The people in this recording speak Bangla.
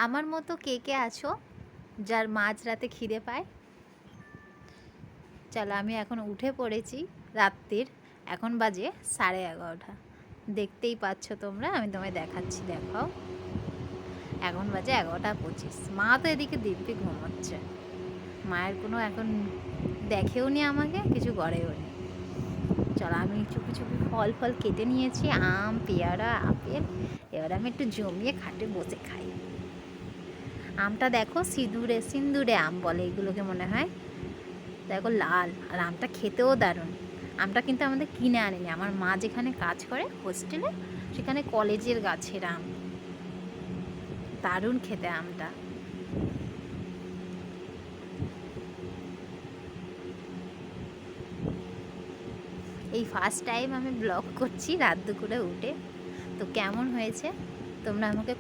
আমার মতো কে কে আছো যার মাঝরাতে খিদে পায়? চলো, আমি এখন উঠে পড়েছি রাত্রির, এখন বাজে 11:30। দেখতেই পাচ্ছ তোমরা, আমি তোমায় দেখাচ্ছি, দেখাও। এখন বাজে 11:25। মা তো এদিকে দিব্যি ঘুমোচ্ছে। মায়ের কোনো এখন দেখেও নি, আমাকে কিছু করেও নি। চলো, আমি চুপি চুপি ফল ফল কেটে নিয়েছি, আম, পেয়ারা, আপেল। এবার আমি একটু জমিয়ে খাটে বসে খাই। আমটা দেখো, সিঁদুরে সিন্দুরে আম বলে এগুলোকে মনে হয়। দেখো লাল, আর আমটা খেতেও দারুণ। আমটা কিন্তু আমাদের কিনে আনেনি, আমার মা যেখানে কাজ করে হোস্টেলে, সেখানে কলেজের গাছের আম। দারুণ খেতে আমটা। এই ফার্স্ট টাইম আমি ব্লগ করছি রাত দুপুরে উঠে। তো কেমন হয়েছে তোমরা আমাকে